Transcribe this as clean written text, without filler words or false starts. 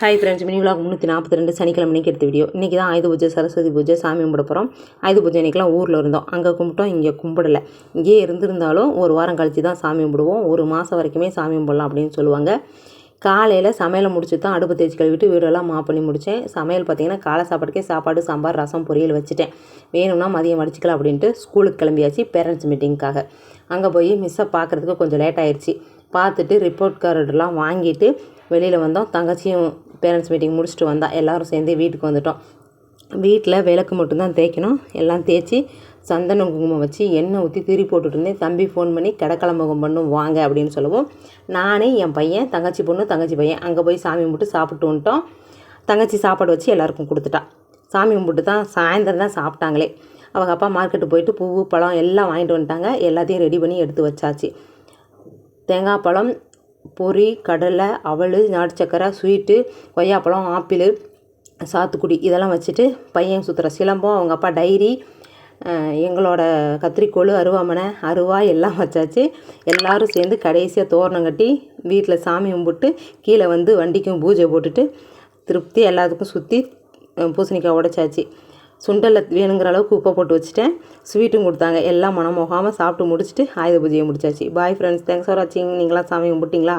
Hi friends, mini vlog 342 சனிக்கிழமை அன்றைக்கி எடுத்த வீடியோ. இன்றைக்கி தான் ஆயுத பூஜை, சரஸ்வதி பூஜை, சாமி கும்பிட போகிறோம். ஆயுத பூஜை அன்றைக்கெலாம் ஊரில் இருந்தோம். அங்கே கும்பிட்டோம், இங்கே கும்பிடலை. இங்கேயே இருந்திருந்தாலும் ஒரு வாரம் கழித்து தான் சாமி கும்பிடுவோம். ஒரு மாதம் வரைக்குமே சாமி கும்பிடலாம் அப்படின்னு சொல்லுவாங்க. காலையில் சமையலை முடிச்சு தான் அடுப்பு தேய்ச்சி கழுவிட்டு வீடெல்லாம் பண்ணி முடித்தேன். சமையல் பார்த்திங்கன்னா காலை சாப்பாட்டுக்கே சாப்பாடு, சாம்பார், ரசம், பொரியல் வச்சுட்டேன். வேணும்னா மதியம் வடிச்சிக்கலாம் அப்படின்ட்டு ஸ்கூலுக்கு கிளம்பியாச்சு பேரண்ட்ஸ் மீட்டிங்க்காக. அங்கே போய் மிஸ்ஸை பார்க்குறதுக்கு கொஞ்சம் லேட் ஆயிடுச்சு. பார்த்துட்டு ரிப்போர்ட் கார்டெலாம் வாங்கிட்டு வெளியில் வந்தோம். தங்கச்சியும் பேரண்ட்ஸ் மீட்டிங் முடிச்சுட்டு வந்தால் எல்லோரும் சேர்ந்து வீட்டுக்கு வந்துவிட்டோம். வீட்டில் விளக்கு மட்டும்தான் தேய்க்கணும். எல்லாம் தேய்ச்சி சந்தனம் குங்குமம் வச்சு எண்ணெய் ஊற்றி திரி போட்டுட்டு இருந்தேன். தம்பி ஃபோன் பண்ணி கடக்கிழம்பகம் பண்ணும் வாங்க அப்படின்னு சொல்லவும் நானே, என் பையன், தங்கச்சி பொண்ணு, தங்கச்சி பையன் அங்கே போய் சாமி கும்பிட்டு சாப்பிட்டு வந்துட்டோம். தங்கச்சி சாப்பாடு வச்சு எல்லாருக்கும் கொடுத்துட்டா. சாமி கும்பிட்டு தான் சாயந்தரம் தான் சாப்பிட்டாங்களே. அவங்க அப்பா மார்க்கெட்டு போயிட்டு பூ, பழம் எல்லாம் வாங்கிட்டு வந்துட்டாங்க. எல்லாத்தையும் ரெடி பண்ணி எடுத்து வச்சாச்சு. தேங்காய் பழம், பொரி, கடலை, அவல், நாட்டு சக்கரை, ஸ்வீட்டு, கொய்யாப்பழம், ஆப்பிள், சாத்துக்குடி இதெல்லாம் வச்சுட்டு பையன் சுற்றுற சிலம்பம், அவங்க அப்பா டைரி, எங்களோட கத்திரிக்கோள், அருவாமனை, அருவா எல்லாம் வச்சாச்சு. எல்லோரும் சேர்ந்து கடைசியாக தோரணம் கட்டி வீட்டில் சாமி கும்பிட்டு கீழே வந்து வண்டிக்கும் பூஜை போட்டுட்டு திருப்தி எல்லாத்துக்கும் சுற்றி பூசணிக்காய் உடைச்சாச்சு. சுண்டலில் வேணுங்கிற அளவுக்கு உப்பை போட்டு வச்சுட்டேன். ஸ்வீட்டும் கொடுத்தாங்க. எல்லாம் மனம் போகாமல் சாப்பிட்டு முடிச்சுட்டு ஆயுத பூஜையை முடிச்சாச்சு. பாய் ஃப்ரெண்ட்ஸ், தேங்க்ஸ் ஃபார் வாட்சிங். நீங்களாம் சாமி கும்பிட்டிங்களா?